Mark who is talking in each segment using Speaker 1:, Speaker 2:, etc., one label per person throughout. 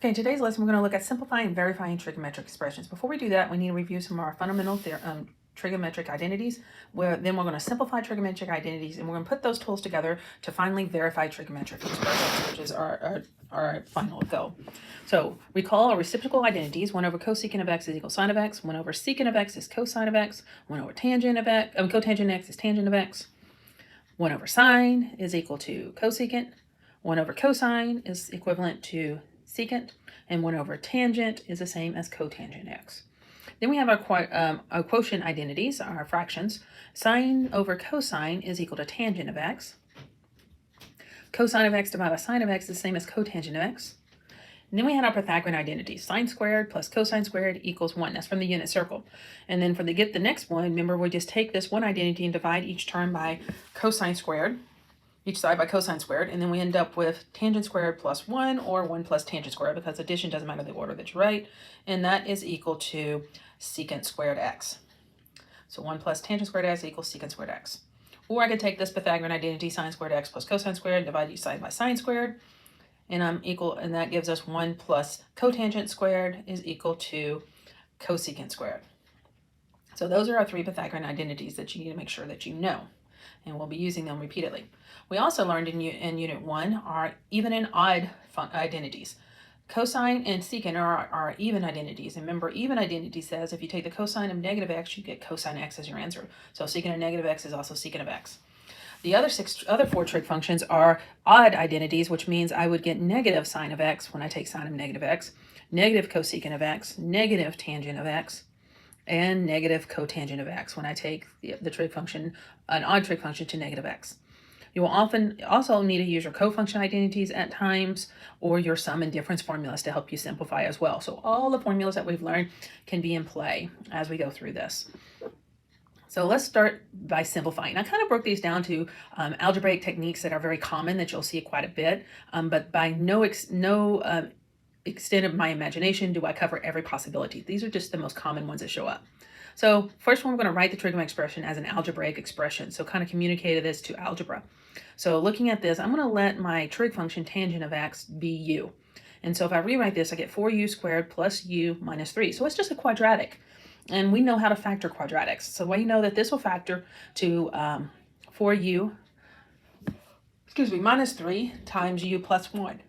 Speaker 1: Okay, in today's lesson, we're going to look at simplifying and verifying trigonometric expressions. Before we do that, we need to review some of our fundamental trigonometric identities. Then we're going to simplify trigonometric identities, and we're going to put those tools together to finally verify trigonometric expressions, which is our final goal. So recall our reciprocal identities. 1 over cosecant of x is equal to sine of x. 1 over secant of x is cosine of x. 1 over tangent of x, cotangent of x is tangent of x. 1 over sine is equal to cosecant. 1 over cosine is equivalent to secant, and 1 over tangent is the same as cotangent x. Then we have our quotient identities, our fractions. Sine over cosine is equal to tangent of x. Cosine of x divided by sine of x is the same as cotangent of x. And then we had our Pythagorean identities. Sine squared plus cosine squared equals 1. That's from the unit circle. And then to get the next one, remember, we just take this one identity and divide each term by cosine squared. Each side by cosine squared, and then we end up with tangent squared plus 1 or 1 plus tangent squared, because addition doesn't matter the order that you write, and that is equal to secant squared x. So 1 plus tangent squared x equals secant squared x. Or I could take this Pythagorean identity, sine squared x plus cosine squared, divide each side by sine squared, and that gives us 1 plus cotangent squared is equal to cosecant squared. So those are our 3 Pythagorean identities that you need to make sure that you know, and we'll be using them repeatedly. We also learned in Unit 1 are even and odd identities. Cosine and secant are even identities. And remember, even identity says if you take the cosine of negative x, you get cosine x as your answer. So secant of negative x is also secant of x. The other 4 trig functions are odd identities, which means I would get negative sine of x when I take sine of negative x, negative cosecant of x, negative tangent of x, and negative cotangent of x when I take the trig function, an odd trig function, to negative x. You will often also need to use your cofunction identities at times, or your sum and difference formulas to help you simplify as well. So all the formulas that we've learned can be in play as we go through this. So let's start by simplifying. I kind of broke these down to algebraic techniques that are very common, that you'll see quite a bit, but by no extent of my imagination do I cover every possibility. These are just the most common ones that show up. So first one, we're going to write the trigonometric expression as an algebraic expression. So kind of communicated this to algebra. So looking at this, I'm going to let my trig function tangent of x be u. And so if I rewrite this, I get 4u squared plus u minus 3. So it's just a quadratic. And we know how to factor quadratics. So we know that this will factor to 4u, minus 3 times u plus 1.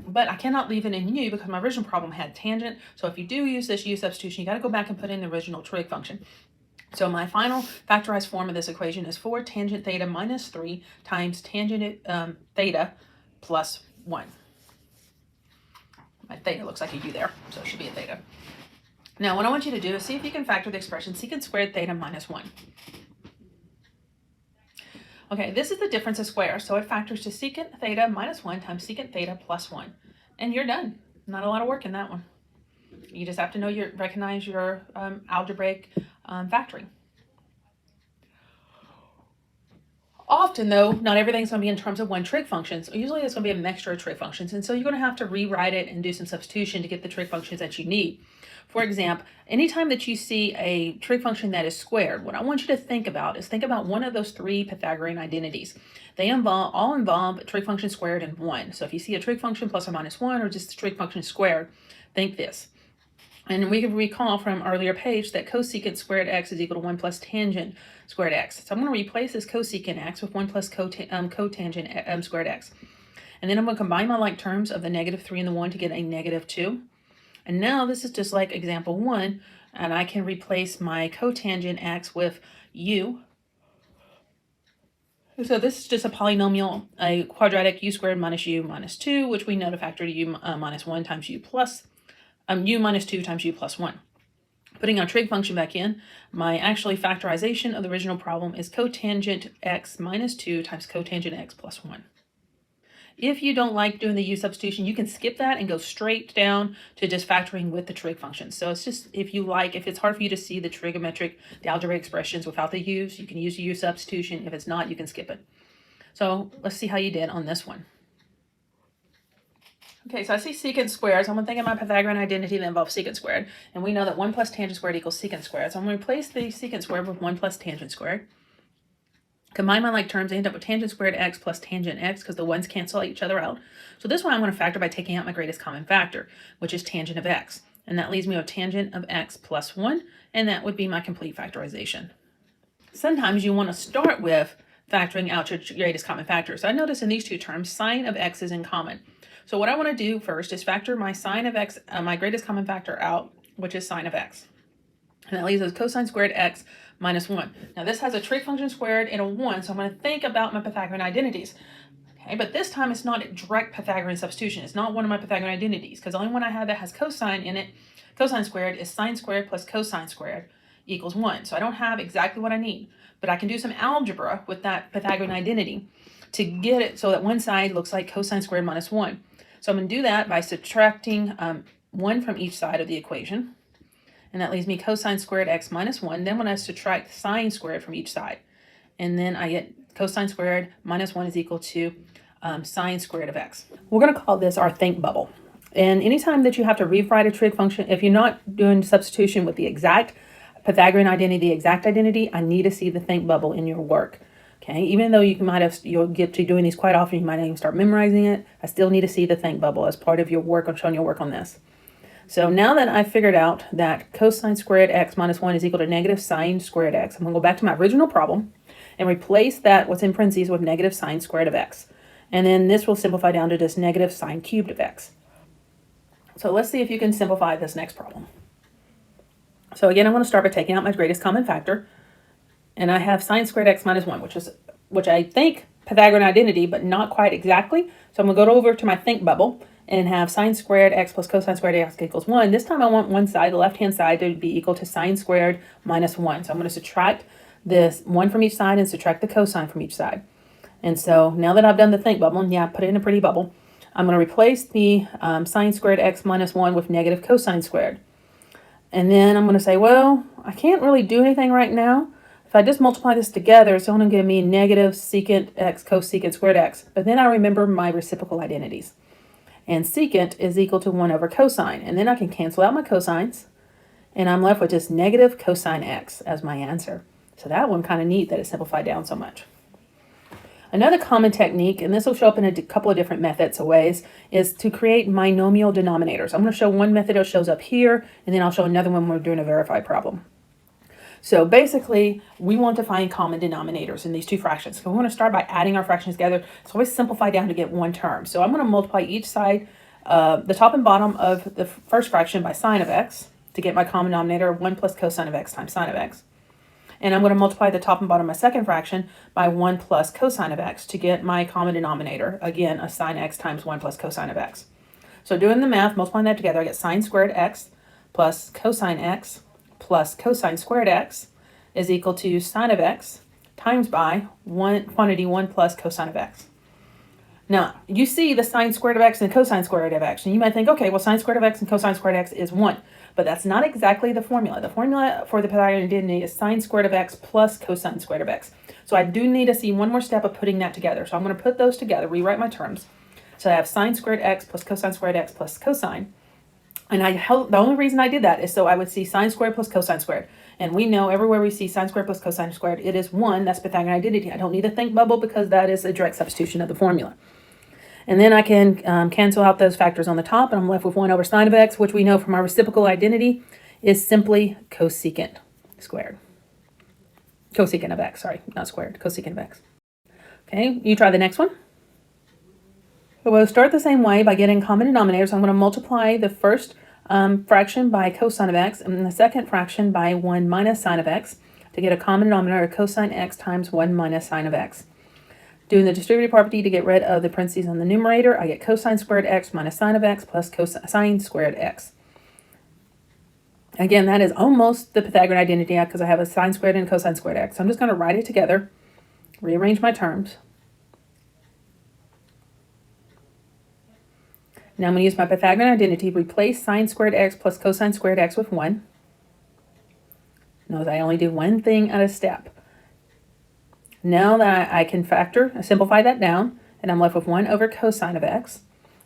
Speaker 1: But I cannot leave it in u because my original problem had tangent. So if you do use this u substitution, you got to go back and put in the original trig function. So my final factorized form of this equation is 4 tangent theta minus 3 times tangent theta plus 1. My theta looks like a u there, so it should be a theta. Now what I want you to do is see if you can factor the expression secant squared theta minus 1. Okay, this is the difference of squares, so it factors to secant theta minus 1 times secant theta plus 1. And you're done. Not a lot of work in that one. You just have to recognize your algebraic factoring. Often, though, not everything's going to be in terms of one trig function. So usually it's going to be a mixture of trig functions. And so you're going to have to rewrite it and do some substitution to get the trig functions that you need. For example, anytime that you see a trig function that is squared, what I want you to think about is one of those 3 Pythagorean identities. They all involve trig function squared and 1. So if you see a trig function plus or minus 1 or just a trig function squared, think this. And we can recall from earlier page that cosecant squared x is equal to 1 plus tangent squared x. So I'm going to replace this cosecant x with 1 plus cotangent squared x. And then I'm going to combine my like terms of the negative 3 and the 1 to get a negative 2. And now this is just like example 1, and I can replace my cotangent x with u. So this is just a polynomial, a quadratic u squared minus u minus 2, which we know to factor to u minus 1 times u plus, u minus 2 times u plus 1. Putting our trig function back in, my actually factorization of the original problem is cotangent x minus 2 times cotangent x plus 1. If you don't like doing the u substitution, you can skip that and go straight down to just factoring with the trig function. So it's just, if it's hard for you to see the algebraic expressions without the u's, you can use the u substitution. If it's not, you can skip it. So let's see how you did on this one. Okay, so I see secant squared, so I'm going to think of my Pythagorean identity that involves secant squared. And we know that 1 plus tangent squared equals secant squared. So I'm going to replace the secant squared with 1 plus tangent squared. Combine my like terms, I end up with tangent squared x plus tangent x because the ones cancel each other out. So this one I'm going to factor by taking out my greatest common factor, which is tangent of x. And that leaves me with tangent of x plus 1, and that would be my complete factorization. Sometimes you want to start with factoring out your greatest common factor. So I notice in these two terms, sine of x is in common. So what I want to do first is factor my sine of x, my greatest common factor out, which is sine of x. And that leaves us cosine squared x minus 1. Now this has a trig function squared and a 1, so I'm going to think about my Pythagorean identities. Okay, but this time it's not a direct Pythagorean substitution. It's not one of my Pythagorean identities, because the only one I have that has cosine in it, cosine squared, is sine squared plus cosine squared equals 1. So I don't have exactly what I need, but I can do some algebra with that Pythagorean identity to get it so that one side looks like cosine squared minus 1. So I'm going to do that by subtracting 1 from each side of the equation. And that leaves me cosine squared x minus 1. Then when I subtract sine squared from each side, and then I get cosine squared minus 1 is equal to sine squared of x. We're going to call this our think bubble. And anytime that you have to rewrite a trig function, if you're not doing substitution with the exact Pythagorean identity, the exact identity, I need to see the think bubble in your work. Okay, even though you'll get to doing these quite often, you might not even start memorizing it, I still need to see the think bubble as part of your work on showing your work on this. So now that I've figured out that cosine squared x minus 1 is equal to negative sine squared x, I'm going to go back to my original problem and replace that, what's in parentheses, with negative sine squared of x. And then this will simplify down to just negative sine cubed of x. So let's see if you can simplify this next problem. So again, I'm going to start by taking out my greatest common factor. And I have sine squared x minus 1, which I think Pythagorean identity, but not quite exactly. So I'm going to go over to my think bubble and have sine squared x plus cosine squared x equals 1. This time I want one side, the left-hand side, to be equal to sine squared minus 1. So I'm going to subtract this 1 from each side and subtract the cosine from each side. And so now that I've done the think bubble, and yeah, put it in a pretty bubble, I'm going to replace the sine squared x minus 1 with negative cosine squared. And then I'm going to say, well, I can't really do anything right now. If I just multiply this together, it's only going to give me negative secant x cosecant squared x. But then I remember my reciprocal identities. And secant is equal to 1 over cosine. And then I can cancel out my cosines. And I'm left with just negative cosine x as my answer. So that one kind of neat that it simplified down so much. Another common technique, and this will show up in a couple of different methods or ways, is to create binomial denominators. I'm going to show one method that shows up here, and then I'll show another one when we're doing a verify problem. So basically, we want to find common denominators in these two fractions. So we want to start by adding our fractions together. So always simplify down to get one term. So I'm going to multiply each side, the top and bottom of the first fraction by sine of x to get my common denominator of 1 plus cosine of x times sine of x. And I'm going to multiply the top and bottom of my second fraction by 1 plus cosine of x to get my common denominator, again, a sine x times 1 plus cosine of x. So doing the math, multiplying that together, I get sine squared x plus cosine squared x is equal to sine of x times by quantity 1 plus cosine of x. Now, you see the sine squared of x and cosine squared of x, and you might think, okay, well, sine squared of x and cosine squared of x is 1. But that's not exactly the formula. The formula for the Pythagorean identity is sine squared of x plus cosine squared of x. So I do need to see one more step of putting that together. So I'm going to put those together, rewrite my terms. So I have sine squared x plus cosine squared x plus cosine. And the only reason I did that is so I would see sine squared plus cosine squared. And we know everywhere we see sine squared plus cosine squared, it is 1. That's Pythagorean identity. I don't need a think bubble because that is a direct substitution of the formula. And then I can cancel out those factors on the top, and I'm left with 1 over sine of x, which we know from our reciprocal identity is simply cosecant squared. Cosecant of x, sorry, not squared, cosecant of x. Okay, you try the next one. So we'll start the same way by getting common denominators. So I'm going to multiply the first fraction by cosine of x and the second fraction by 1 minus sine of x to get a common denominator of cosine x times 1 minus sine of x. Doing the distributive property to get rid of the parentheses on the numerator, I get cosine squared x minus sine of x plus cosine squared x. Again, that is almost the Pythagorean identity because I have a sine squared and cosine squared x. So I'm just going to write it together, rearrange my terms. Now I'm going to use my Pythagorean identity, replace sine squared x plus cosine squared x with 1. Notice I only do one thing at a step. Now that I can simplify that down, and I'm left with 1 over cosine of x,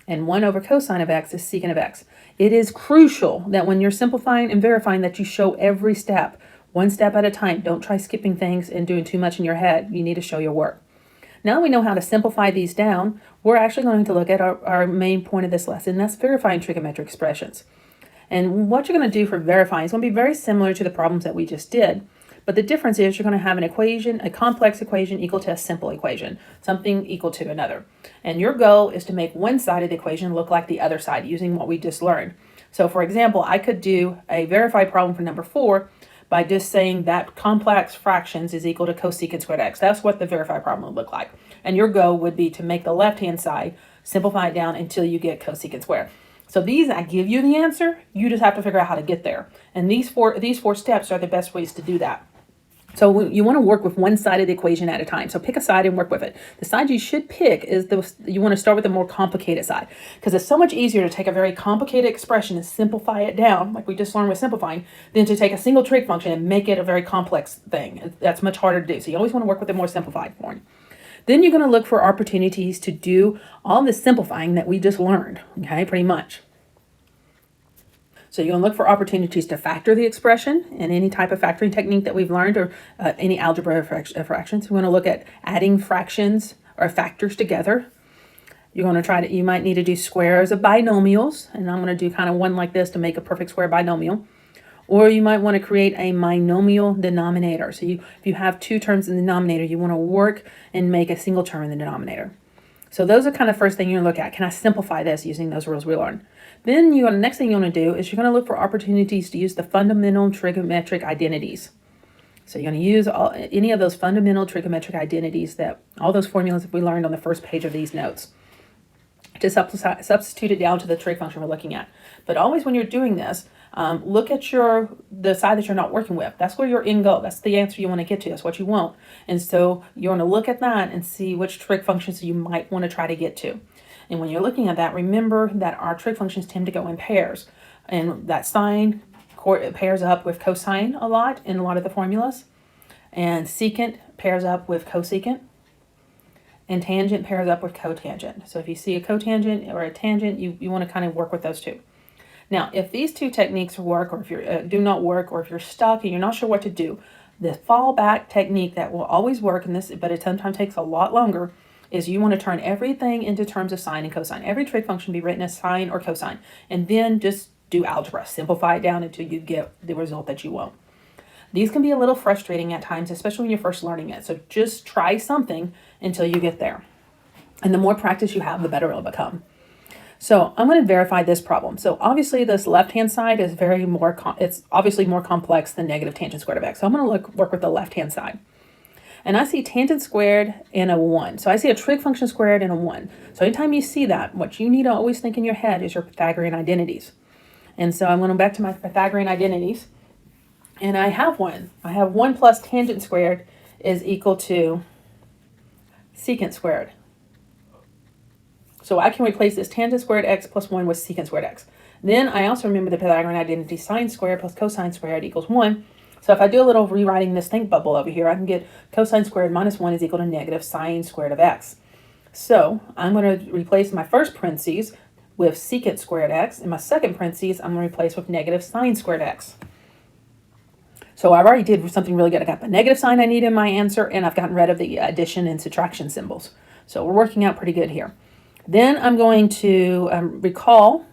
Speaker 1: and 1 over cosine of x is secant of x. It is crucial that when you're simplifying and verifying that you show every step One step at a time. Don't try skipping things and doing too much in your head. You need to show your work. Now we know how to simplify these down. We're actually going to look at our main point of this lesson. That's verifying trigonometric expressions. And what you're going to do for verifying is going to be very similar to the problems that we just did. But the difference is you're going to have an equation, a complex equation equal to a simple equation, something equal to another. And your goal is to make one side of the equation look like the other side using what we just learned. So for example, I could do a verified problem for number 4 by just saying that complex fractions is equal to cosecant squared x. That's what the verified problem would look like. And your goal would be to make the left-hand side, simplify it down until you get cosecant squared. So these, I give you the answer, you just have to figure out how to get there. And these four steps are the best ways to do that. So you want to work with one side of the equation at a time. So pick a side and work with it. The side you should pick is you want to start with the more complicated side, because it's so much easier to take a very complicated expression and simplify it down, like we just learned with simplifying, than to take a single trig function and make it a very complex thing. That's much harder to do. So you always want to work with the more simplified form. Then you're going to look for opportunities to do all the simplifying that we just learned, okay, pretty much. So you're going to look for opportunities to factor the expression in any type of factoring technique that we've learned, or any algebra fractions. We want to look at adding fractions or factors together. You're going to you might need to do squares of binomials, and I'm going to do kind of one like this to make a perfect square binomial. Or you might want to create a binomial denominator. So if you have two terms in the denominator, you want to work and make a single term in the denominator. So those are kind of the first thing you're going to look at. Can I simplify this using those rules we learned? Then the next thing you want to do is you're going to look for opportunities to use the fundamental trigonometric identities. So you're going to use any of those fundamental trigonometric identities, all those formulas that we learned on the first page of these notes, to substitute it down to the trig function we're looking at. But always when you're doing this, look at the side that you're not working with. That's where your end goal. That's the answer you want to get to. That's what you want. And so you want to look at that and see which trig functions you might want to try to get to. And when you're looking at that, remember that our trig functions tend to go in pairs. And that sine pairs up with cosine a lot in a lot of the formulas. And secant pairs up with cosecant. And tangent pairs up with cotangent. So if you see a cotangent or a tangent, you want to kind of work with those two. Now, if these two techniques work, or if you do not work, or if you're stuck and you're not sure what to do, the fallback technique that will always work in this, but it sometimes takes a lot longer, is you want to turn everything into terms of sine and cosine. Every trig function be written as sine or cosine, and then just do algebra. Simplify it down until you get the result that you want. These can be a little frustrating at times, especially when you're first learning it. So just try something until you get there. And the more practice you have, the better it'll become. So I'm going to verify this problem. So obviously this left-hand side is it's obviously more complex than negative tangent squared of x. So I'm going to work with the left-hand side. And I see tangent squared and a 1. So I see a trig function squared and a 1. So anytime you see that, what you need to always think in your head is your Pythagorean identities. And so I'm going back to my Pythagorean identities. And I have one. I have 1 plus tangent squared is equal to secant squared. So I can replace this tangent squared x plus 1 with secant squared x. Then I also remember the Pythagorean identity, sine squared plus cosine squared equals 1. So if I do a little rewriting this think bubble over here, I can get cosine squared minus 1 is equal to negative sine squared of x. So I'm going to replace my first parentheses with secant squared x, and my second parentheses I'm going to replace with negative sine squared x. So I already did something really good. I got the negative sign I need in my answer, and I've gotten rid of the addition and subtraction symbols. So we're working out pretty good here. Then I'm going to recall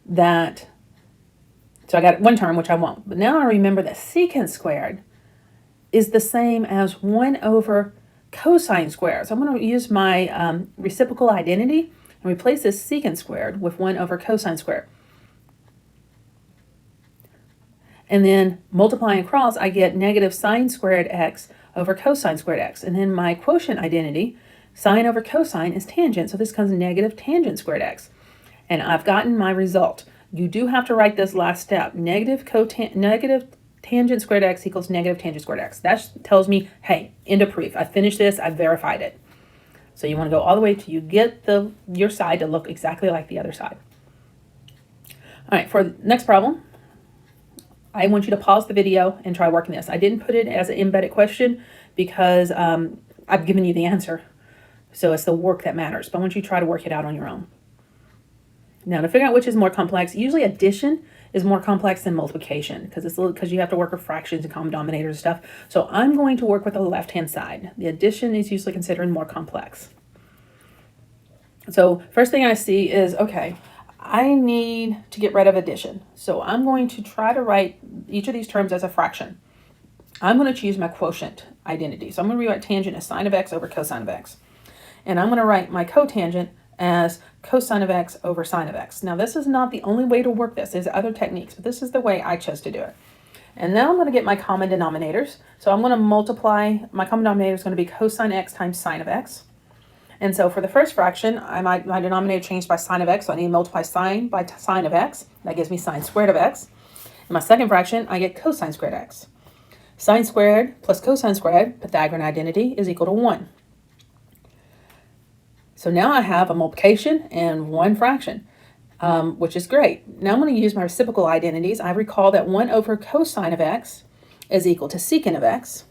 Speaker 1: that, so I got one term, which I won't. But now I remember that secant squared is the same as 1 over cosine squared. So I'm going to use my reciprocal identity and replace this secant squared with 1 over cosine squared. And then multiplying across, I get negative sine squared x over cosine squared x. And then my quotient identity, sine over cosine, is tangent. So this becomes negative tangent squared x. And I've gotten my result. You do have to write this last step. Negative tangent squared x equals negative tangent squared x. That tells me, hey, end of proof. I finished this. I verified it. So you want to go all the way till you get your side to look exactly like the other side. All right, for the next problem, I want you to pause the video and try working this. I didn't put it as an embedded question because I've given you the answer. So it's the work that matters. But I want you to try to work it out on your own. Now, to figure out which is more complex, usually addition is more complex than multiplication because you have to work with fractions and common denominators and stuff. So I'm going to work with the left-hand side. The addition is usually considered more complex. So first thing I see is, okay, I need to get rid of addition. So I'm going to try to write each of these terms as a fraction. I'm going to choose my quotient identity. So I'm going to rewrite tangent as sine of x over cosine of x. And I'm going to write my cotangent as cosine of x over sine of x. Now, this is not the only way to work this. There's other techniques, but this is the way I chose to do it. And now I'm going to get my common denominators. So I'm going to multiply, my common denominator is going to be cosine x times sine of x. And so for the first fraction, my denominator changed by sine of x, so I need to multiply sine by sine of x. That gives me sine squared of x. In my second fraction, I get cosine squared x. Sine squared plus cosine squared, Pythagorean identity, is equal to 1. So now I have a multiplication and one fraction, which is great. Now I'm going to use my reciprocal identities. I recall that 1 over cosine of x is equal to secant of x,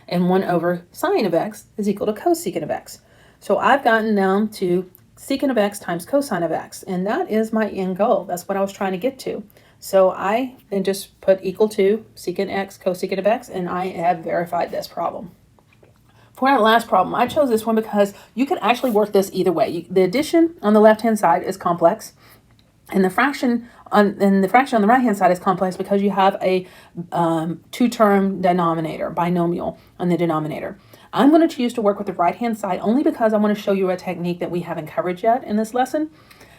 Speaker 1: and 1 over sine of x is equal to cosecant of x. So I've gotten down to secant of x times cosine of x, and that is my end goal. That's what I was trying to get to. So I then just put equal to secant x, cosecant of x, and I have verified this problem. For our last problem, I chose this one because you can actually work this either way. The addition on the left-hand side is complex, and the fraction on the right-hand side is complex because you have a two-term denominator, binomial, on the denominator. I'm going to choose to work with the right-hand side only because I want to show you a technique that we haven't covered yet in this lesson.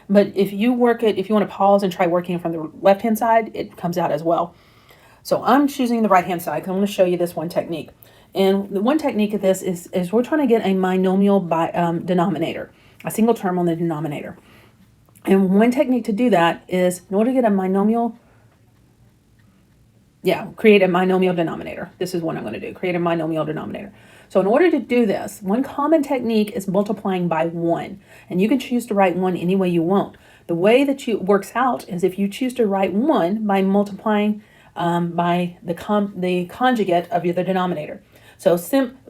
Speaker 1: But if you want to pause and try working from the left-hand side, it comes out as well. So I'm choosing the right-hand side because I'm going to show you this one technique. And the one technique of this is we're trying to get a binomial denominator, a single term on the denominator. And one technique to do that is, in order to get a binomial, create a binomial denominator. This is what I'm going to do, create a binomial denominator. So in order to do this, one common technique is multiplying by 1. And you can choose to write 1 any way you want. The way that it works out is if you choose to write 1 by multiplying by the conjugate of the denominator. So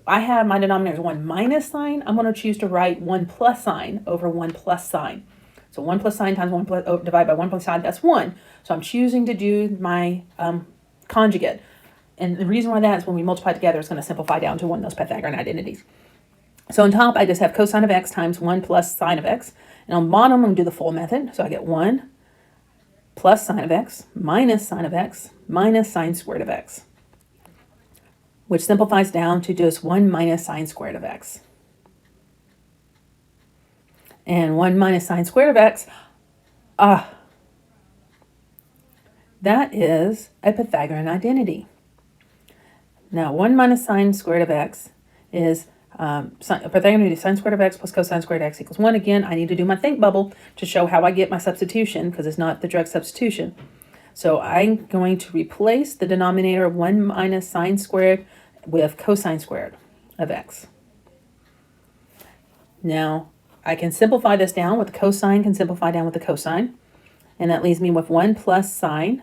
Speaker 1: I have my denominator is 1 minus sign. I'm going to choose to write 1 plus sign over 1 plus sign. So 1 plus sign times 1 plus, divided by 1 plus sign, that's 1. So I'm choosing to do my conjugate. And the reason why that is when we multiply together, it's going to simplify down to one of those Pythagorean identities. So on top, I just have cosine of x times 1 plus sine of x. And on bottom, I'm going to do the full method. So I get 1 plus sine of x minus sine of x minus sine squared of x, which simplifies down to just 1 minus sine squared of x. And 1 minus sine squared of x, that is a Pythagorean identity. Now, 1 minus sine squared of x is Pythagorean identity, sine squared of x plus cosine squared of x equals 1. Again, I need to do my think bubble to show how I get my substitution because it's not the direct substitution. So I'm going to replace the denominator of 1 minus sine squared with cosine squared of x. Now, I can simplify this down with the cosine, can simplify down with the cosine. And that leaves me with 1 plus sine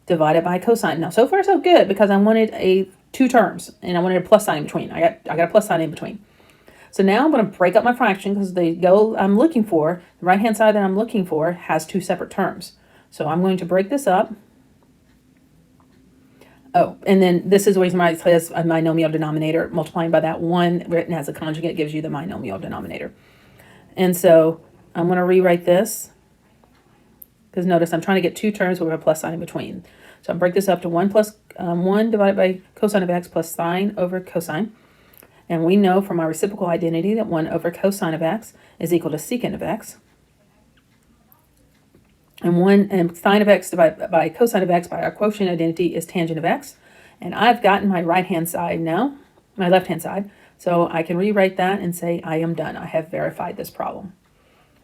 Speaker 1: divided by cosine. Now, so far so good because I wanted two terms and I wanted a plus sign in between. I got a plus sign in between. So now I'm going to break up my fraction because the goal I'm looking for, the right-hand side that I'm looking for, has two separate terms. So I'm going to break this up. Oh, and then this is the reason why it says a binomial denominator. Multiplying by that 1 written as a conjugate gives you the binomial denominator. And so I'm going to rewrite this because notice I'm trying to get two terms with a plus sign in between. So I'll break this up to 1 divided by cosine of x plus sine over cosine. And we know from our reciprocal identity that 1 over cosine of x is equal to secant of x. And sine of x divided by cosine of x by our quotient identity is tangent of x. And I've gotten my right-hand side now, my left-hand side. So I can rewrite that and say I am done. I have verified this problem.